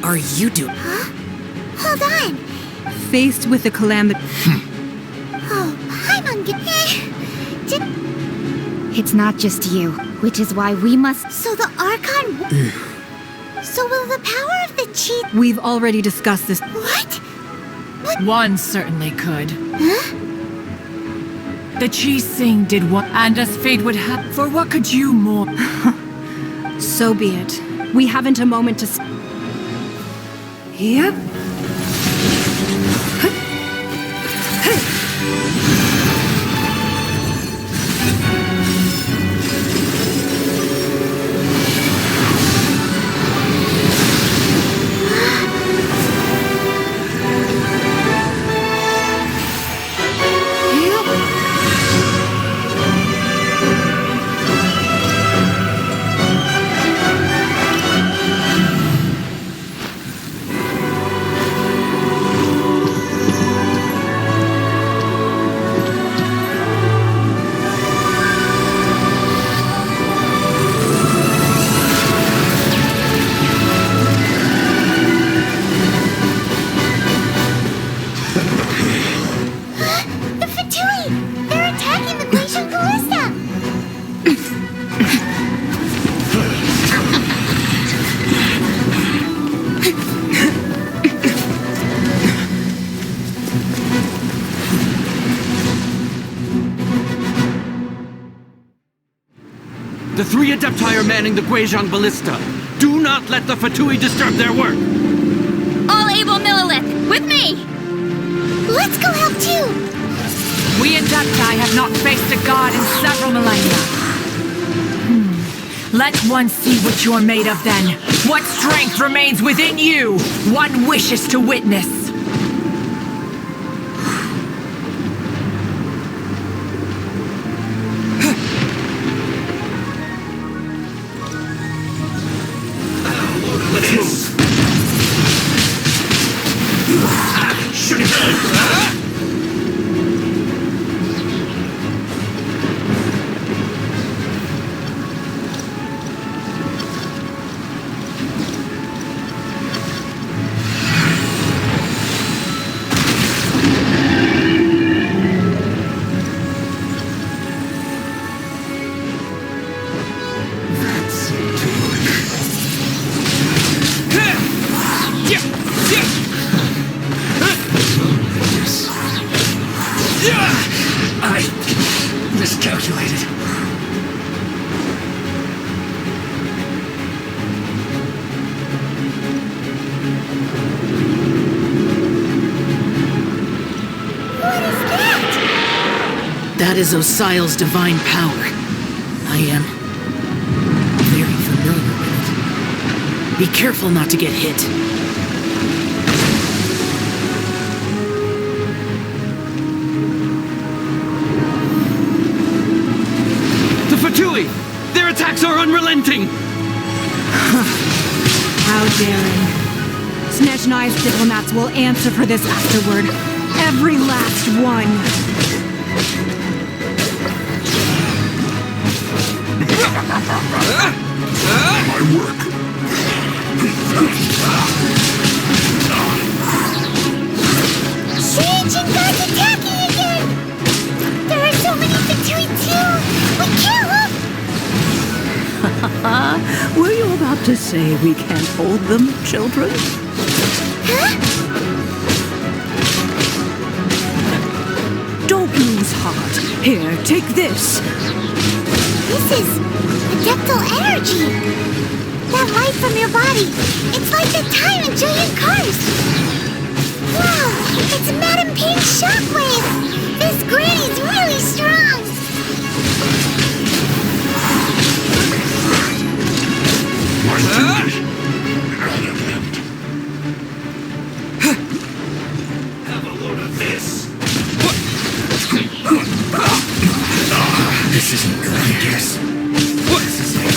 are you doing? Huh? Hold on. Faced with the calamity. Oh, Paimon. It's not just you, which is why we must. So the Archon. So will the power of the Chi. We've already discussed this. What? One certainly could. Huh? The Chi Sing did what, and as fate would have. For what could you more? So be it. We haven't a moment to. Yep. The 3 Adepti are manning the Guizhong Ballista. Do not let the Fatui disturb their work! All able Millilith, with me! Let's go help too! We Adepti have not faced a god in several millennia. Let one see what you're made of then. What strength remains within you, one wishes to witness. I miscalculated. What is that? That is Osial's divine power. I am very familiar with it. Be careful not to get hit. The Fatui! Their attacks are unrelenting! How daring. Snezhnai's diplomats will answer for this afterward. Every last one. My work. Strange and God's attacking again! There are so many Fatui too! We can't look! Were you about to say we can't hold them, children? Huh? Don't lose heart. Here, take this. This is adeptal energy! That light from your body, it's like the time in Julian Cars! Wow, it's Madame Ping's shockwave! This granny's really strong! Have a load of this. This isn't good, I guess. This is it.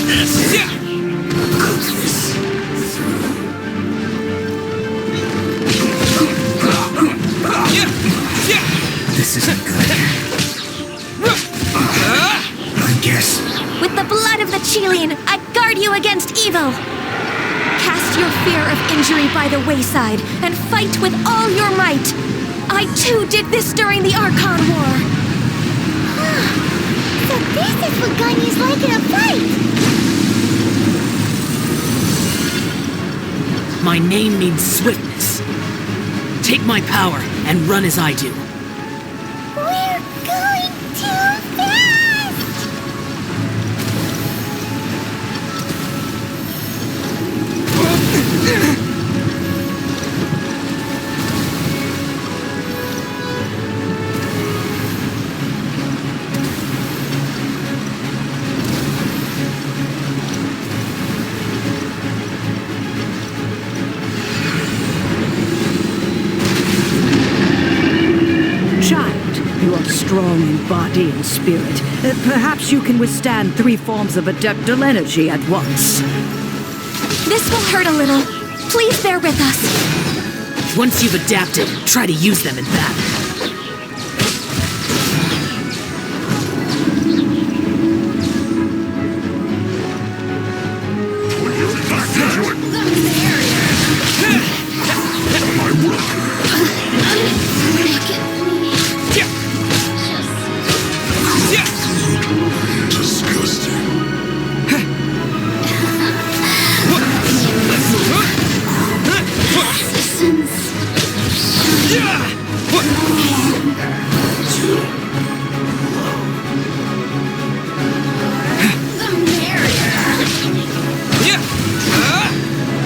This is it. Cook this through. This isn't good. I guess. With the blood of the Chilean, I guard you against evil! cast your fear of injury by the wayside and fight with all your might. I too did this during the Archon War. So this is what Ganya's like in a fight! My name means swiftness. Take my power and run as I do. We're going too fast! You are strong in body and spirit. Perhaps you can withstand 3 forms of adeptal energy at once. This will hurt a little. Please bear with us. Once you've adapted, try to use them in battle.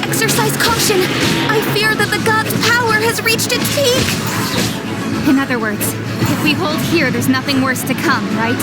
Exercise caution. I fear that the god's power has reached its peak. In other words, if we hold here, there's nothing worse to come, right?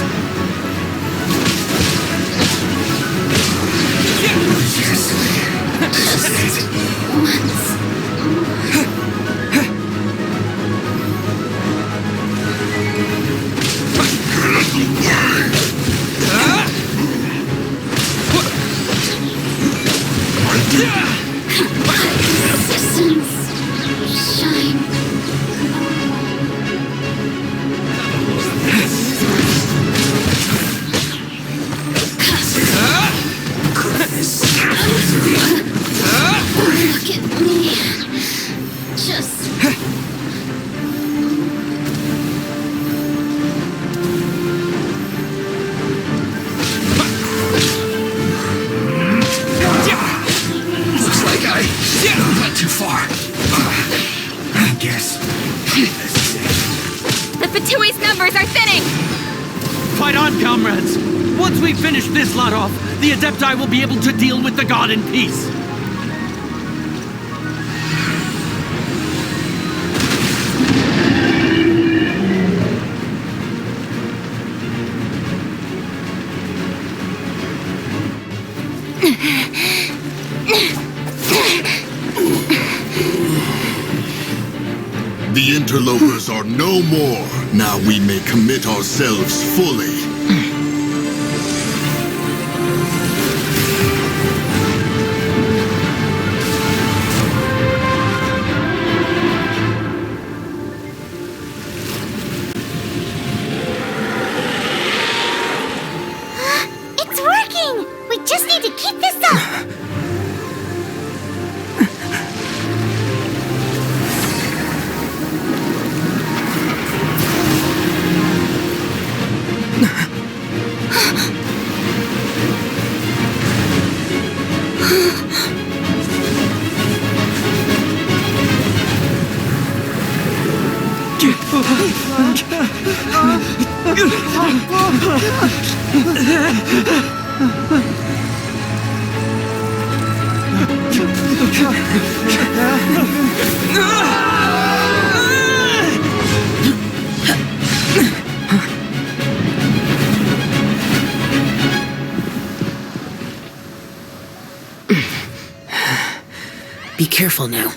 Once we finish this lot off, the Adepti will be able to deal with the god in peace. The interlopers are no more. Now we may commit ourselves fully. It's working! We just need to keep this up! Be careful now.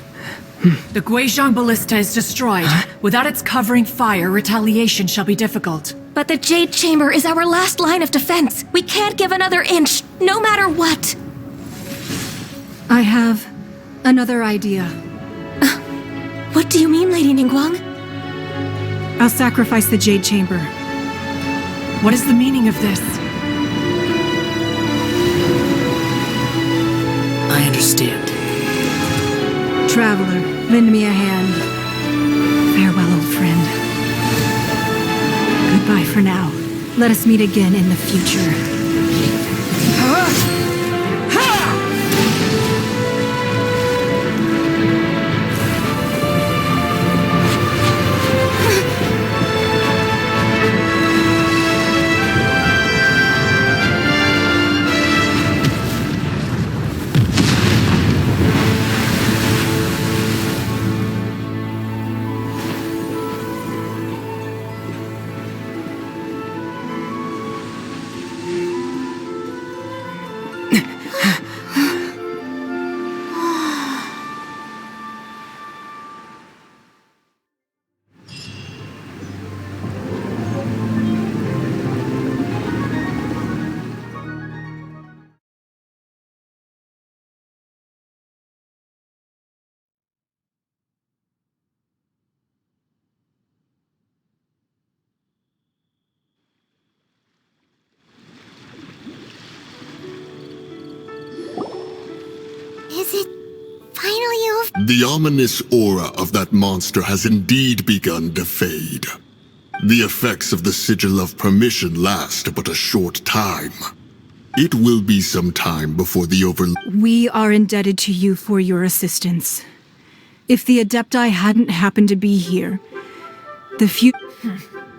The Guizhong Ballista is destroyed. Without its covering fire, retaliation shall be difficult. But the Jade Chamber is our last line of defense. We can't give another inch, no matter what. I have another idea. What do you mean, Lady Ningguang? I'll sacrifice the Jade Chamber. What is the meaning of this? I understand. Traveler, lend me a hand. Farewell, old friend. Goodbye for now. Let us meet again in the future. Is it finally over? The ominous aura of that monster has indeed begun to fade. The effects of the Sigil of Permission last but a short time. It will be some time before the We are indebted to you for your assistance. If the Adepti hadn't happened to be here, the few...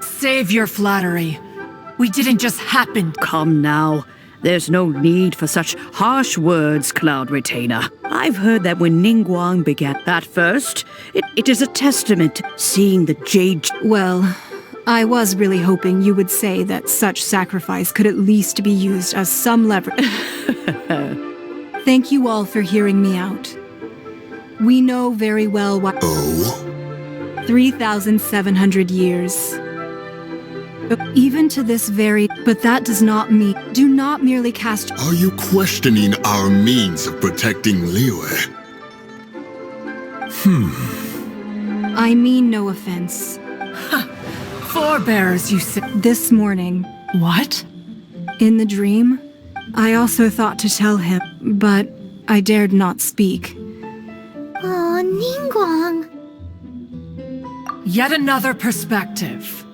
Save your flattery. We didn't just happen. Come now. There's no need for such harsh words, Cloud Retainer. I've heard that when Ningguang began that first, it is a testament to seeing the Jade... Well, I was really hoping you would say that such sacrifice could at least be used as some leverage. Thank you all for hearing me out. We know very well what... Oh? 3,700 years. Even to this very... But that does not mean... Do not merely cast... Are you questioning our means of protecting Liyue? I mean no offense. Forebears, you said. This morning, What? in the dream, I also thought to tell him, but I dared not speak. Oh, Ningguang. Yet another perspective.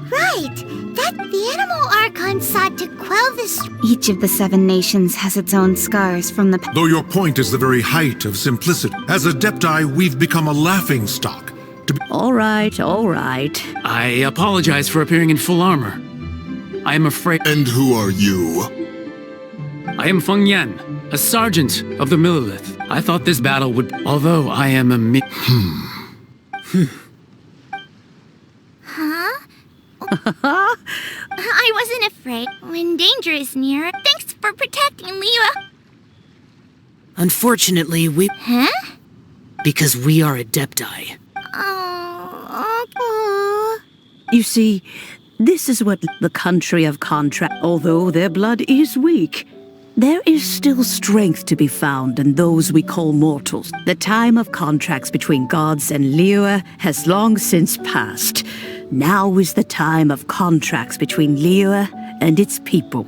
Right! That the Animal Archon sought to quell this... Each of the 7 nations has its own scars from the Though your point is the very height of simplicity, as Adepti, we've become a laughingstock. All right, all right. I apologize for appearing in full armor. I am afraid... And who are you? I am Feng Yan, a sergeant of the Millilith. I thought this battle would... Although I am a Huh? I wasn't afraid. When danger is near, thanks for protecting Liyue. Unfortunately, Huh? because we are Adepti. Oh. You see, this is what the country of contract... Although their blood is weak, there is still strength to be found in those we call mortals. The time of contracts between gods and Liyue has long since passed. Now is the time of contracts between Liyue and its people.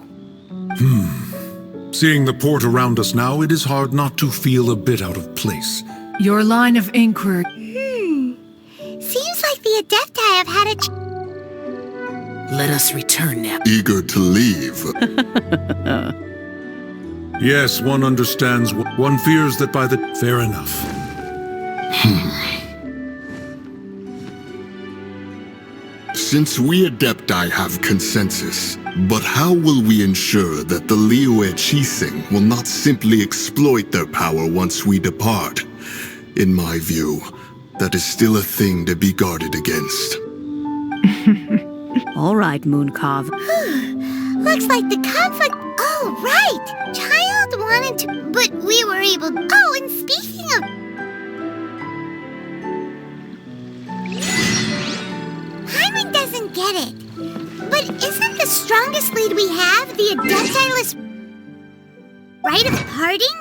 Seeing the port around us now, it is hard not to feel a bit out of place. Your line of inquiry. Seems like the Adepti have had a Let us return now. Eager to leave. Yes, one understands. One fears that by the... Fair enough. Since we Adepti have consensus, but how will we ensure that the Liyue Qixing will not simply exploit their power once we depart? In my view, that is still a thing to be guarded against. All right, Mooncarve. Looks like the conflict... Oh, right! Child wanted to... But we were able... Oh, and speaking of... Hyman doesn't get it. But isn't the strongest lead we have the Adeptiless... Rite of parting?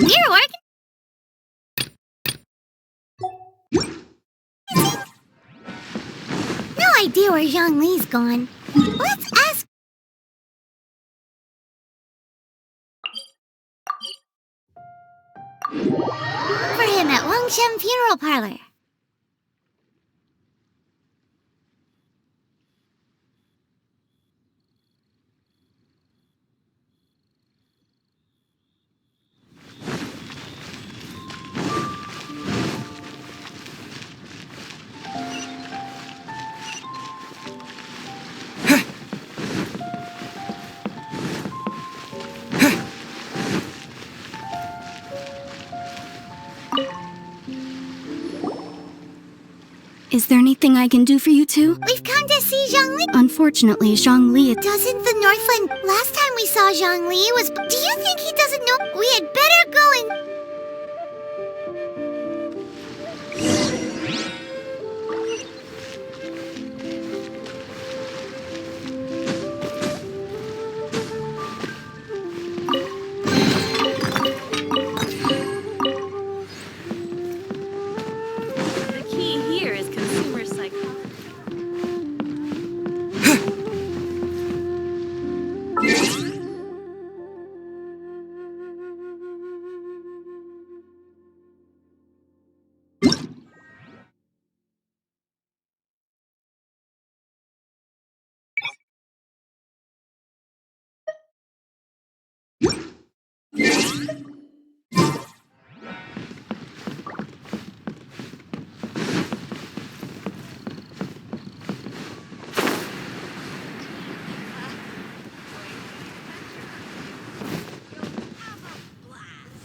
We're working... idea where Zhongli's gone. Let's ask. For him at Wangshem Funeral Parlor. Is there anything I can do for you two? We've come to see Zhongli. Unfortunately, Zhongli... Doesn't the Northland... Last time we saw Zhongli was... Do you think he doesn't know? We had better go and... The key here is consumer psychology.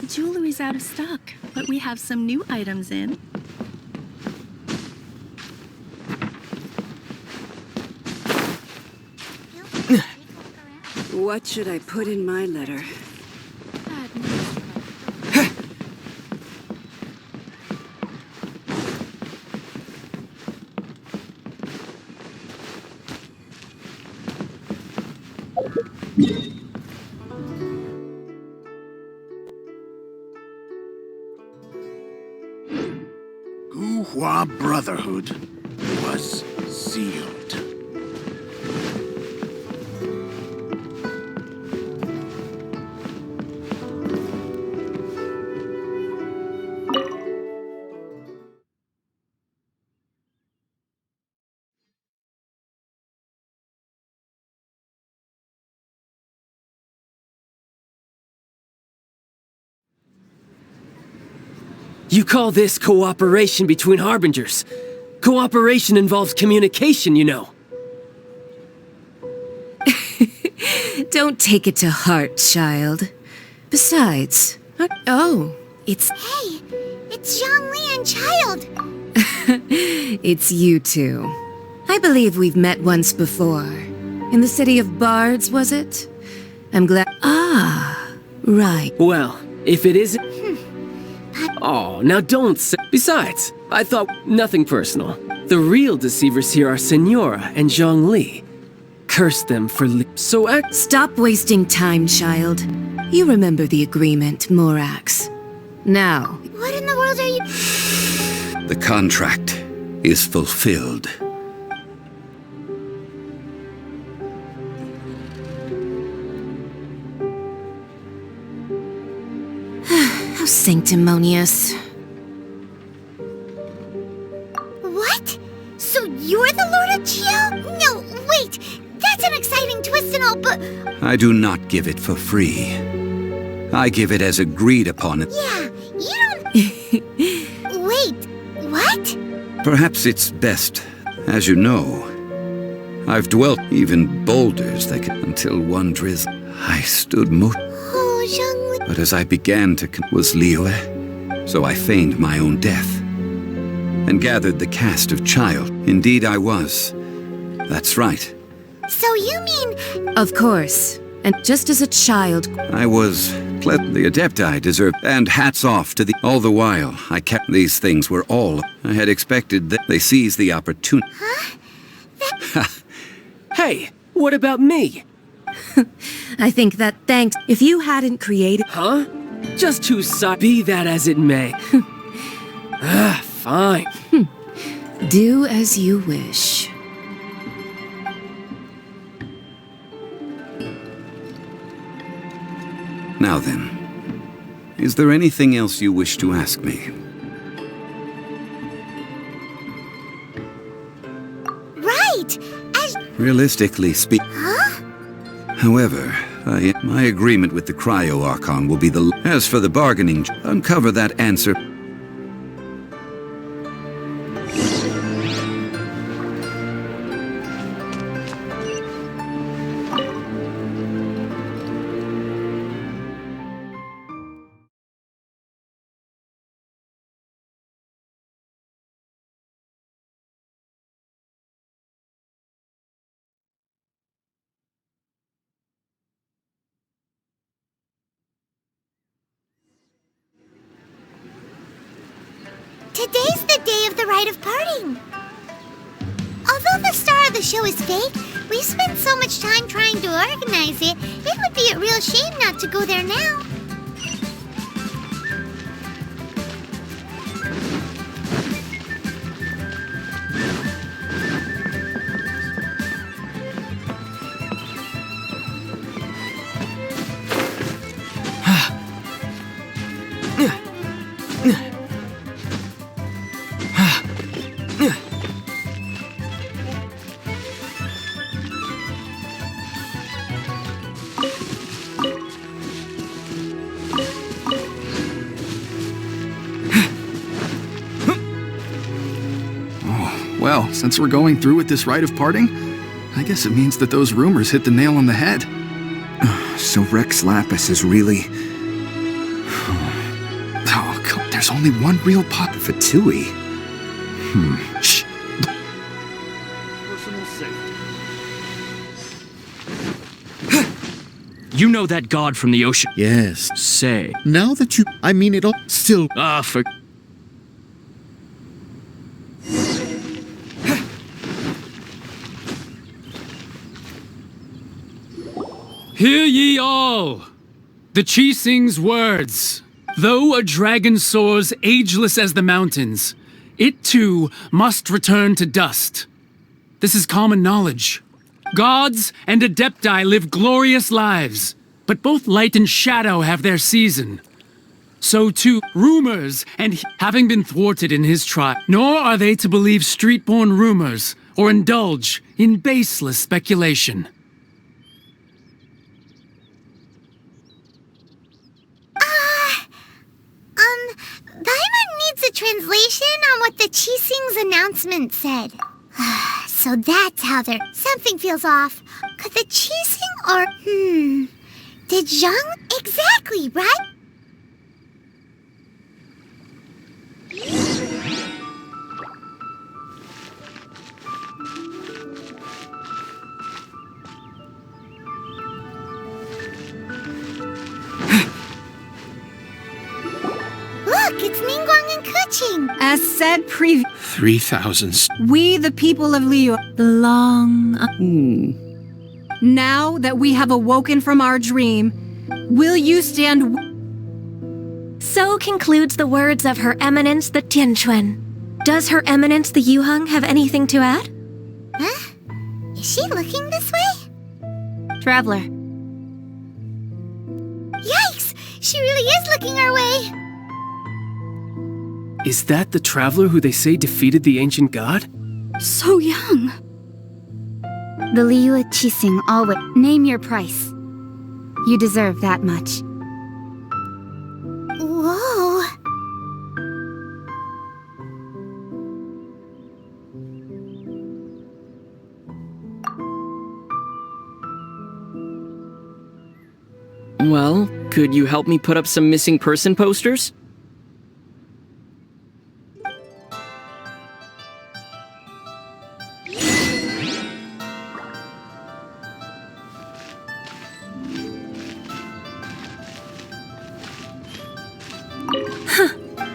Jewelry's out of stock, but we have some new items in. What should I put in my letter? Guhua Brotherhood was sealed. You call this cooperation between Harbingers? Cooperation involves communication, you know. Don't take it to heart, child. Besides... Oh, it's... Hey, it's Zhongli and Child. It's you two. I believe we've met once before. In the city of Bards, was it? I'm glad... Ah, right. Well, if it isn't... Oh, now don't say... Besides, I thought nothing personal. The real deceivers here are Senora and Zhongli. Curse them for so act... Stop wasting time, child. You remember the agreement, Morax. Now... What in the world are you... The contract is fulfilled. How sanctimonious. What? So you're the Lord of Geo? No, wait. That's an exciting twist and all, but... I do not give it for free. I give it as agreed upon. Yeah, you don't... Wait, what? Perhaps it's best, as you know. I've dwelt even boulders that could... Until one drizzle, I stood Oh, Zhongli... But as I began to was Liyue, so I feigned my own death, and gathered the cast of Child. Indeed I was. That's right. So you mean... Of course. And just as a child... I was... The Adepti deserved... And hats off to the... All the while, I kept... These things were all... I had expected that they seized the opportunity. Huh? Hey, what about me? I think that thanks... If you hadn't created... Huh? Just to be that as it may. Fine. Do as you wish. Now then, is there anything else you wish to ask me? Right! As... Realistically speaking... Huh? However, my agreement with the Cryo-Archon will be the... As for the bargaining, uncover that answer... Today's the day of the rite of parting. Although the star of the show is fake, we've spent so much time trying to organize it, it would be a real shame not to go there now. Well, since we're going through with this rite of parting, I guess it means that those rumors hit the nail on the head. So Rex Lapis is really... Oh, God, there's only one real Fatui. Shh. Personal safety. You know that god from the ocean? Yes. Say. Now that you... I mean it all... Still... For... Hear ye all! The Qixing's words. Though a dragon soars ageless as the mountains, it too must return to dust. This is common knowledge. Gods and Adepti live glorious lives, but both light and shadow have their season. So too, rumors and having been thwarted in his trial, nor are they to believe street-born rumors or indulge in baseless speculation. Paimon needs a translation on what the Qixing's announcement said. So that's how they're... Something feels off. Could the Qixing or... Did Zhang... Exactly, right? Look, it's Ningguang and Keqing. As said previous... 3,000. We, the people of Liyue, the long... Now that we have awoken from our dream, will you stand... So concludes the words of Her Eminence the Tianquan. Does Her Eminence the Yuheng have anything to add? Huh? Is she looking this way? Traveler. Yikes! She really is looking our way! Is that the traveler who they say defeated the ancient god? So young. The Liyue Qixing always... Name your price. You deserve that much. Whoa. Well, could you help me put up some missing person posters?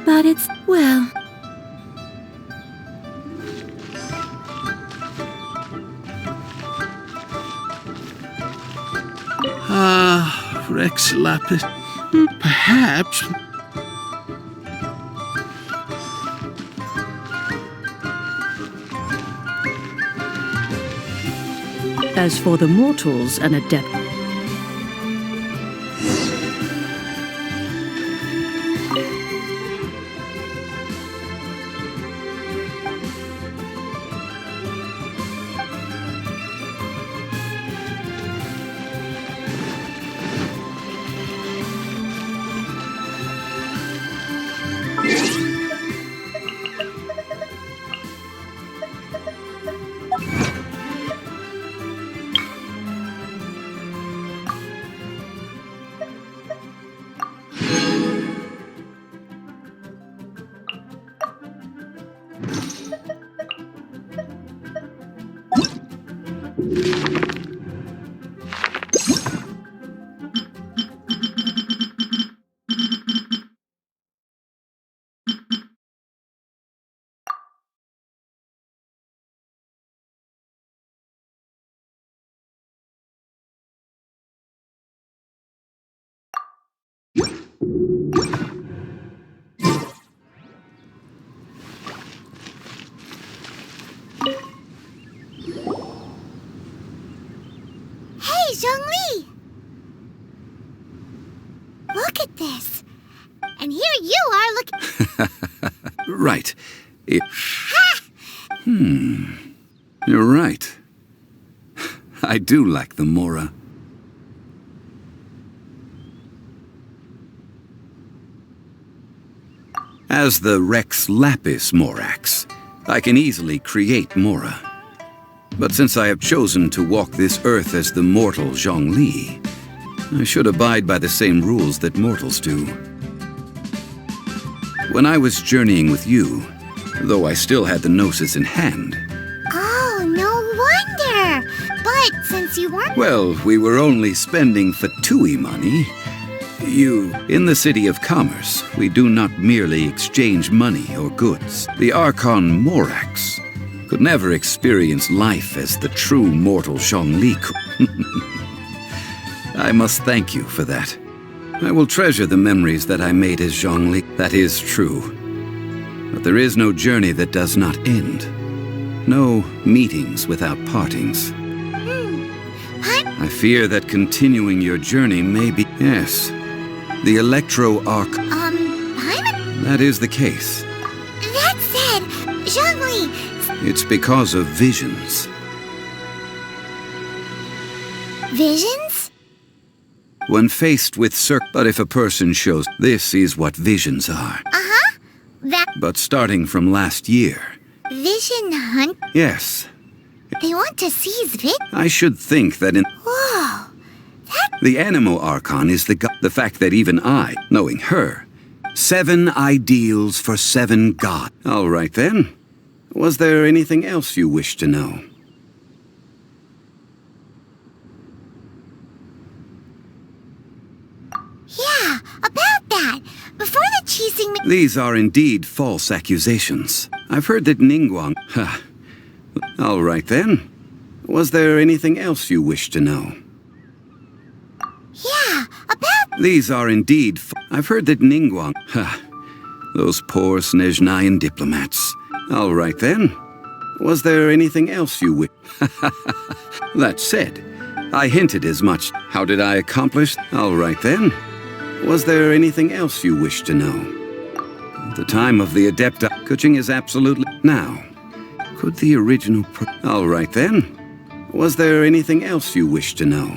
But it's... well... Rex Lapis. Perhaps... As for the mortals and adept... Hey, Zhongli! Look at this. And here you are looking... Right. You're right. I do lack the Mora. As the Rex Lapis Morax, I can easily create Mora. But since I have chosen to walk this earth as the mortal Zhongli, I should abide by the same rules that mortals do. When I was journeying with you, though I still had the Gnosis in hand... Oh, no wonder! But since you weren't... Well, we were only spending Fatui money. In the City of Commerce, we do not merely exchange money or goods. The Archon Morax could never experience life as the true mortal Zhongli could. I must thank you for that. I will treasure the memories that I made as Zhongli. That is true. But there is no journey that does not end. No meetings without partings. I fear that continuing your journey may be... Yes. The Electro-Arc... That is the case. That said, Zhongli... It's because of visions. Visions? When faced with But if a person shows... This is what visions are. Uh-huh. That... But starting from last year... Vision hunt? Yes. They want to seize I should think that in... Whoa. The Animo Archon is the fact that even I, knowing her... 7 ideals for 7 gods. All right then. Was there anything else you wish to know? Yeah, about that. Before the Qixing... These are indeed false accusations. I've heard that Ningguang... All right then. Was there anything else you wish to know? Yeah, about... These are indeed... I've heard that Ningguang... Those poor Snezhnayan diplomats. All right then. Was there anything else you wish... That said, I hinted as much. How did I accomplish... All right then. Was there anything else you wish to know? At the time of the Adepta, coaching is absolutely... Now, could the original... All right then. Was there anything else you wish to know?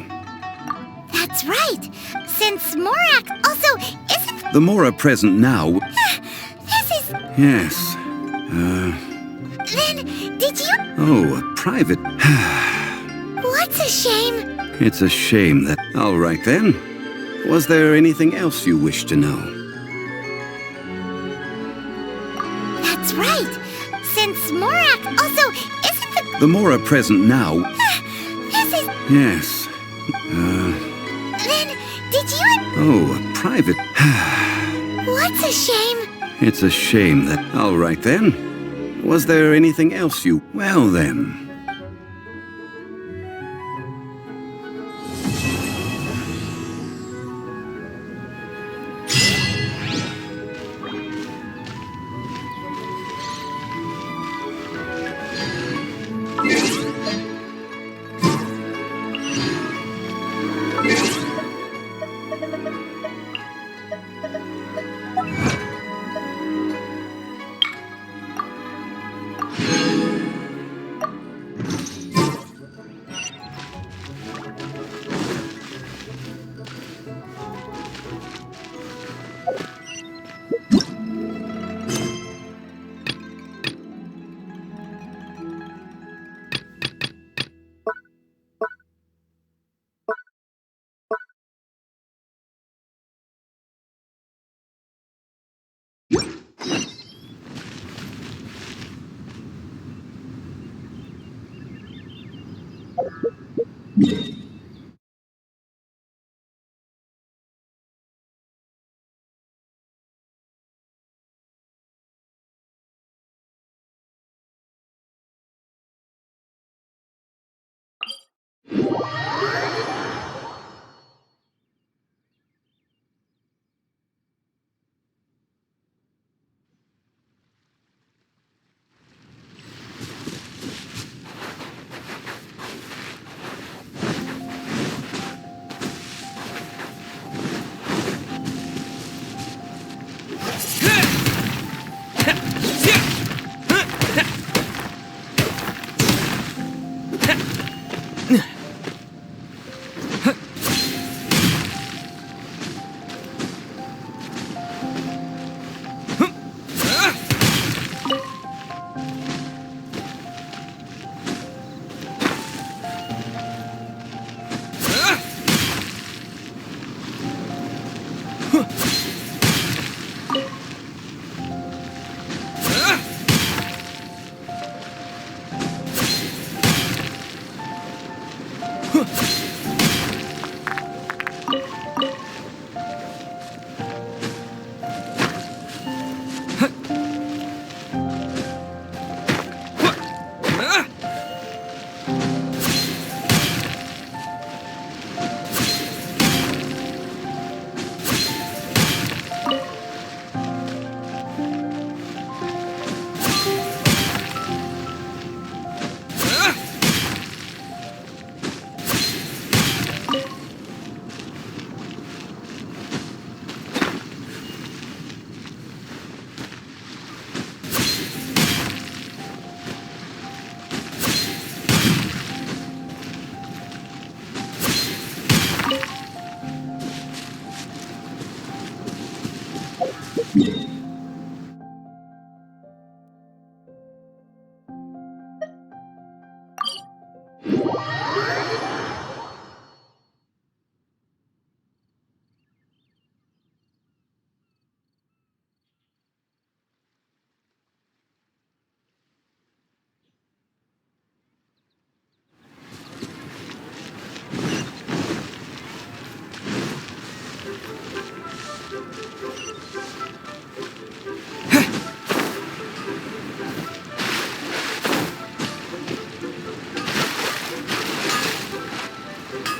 That's right. Since Morak also isn't... The Mora present now... This is... Yes. Then, did you... Oh, a private... What's a shame? It's a shame that... All right then. Was there anything else you wish to know? That's right. Since Morak also isn't the Mora present now... This is... Yes. Then, did you... Oh, a private... What's a shame? It's a shame that... All right then. Was there anything else you... Well then...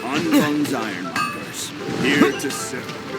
Unfun's ironmongers, here to serve.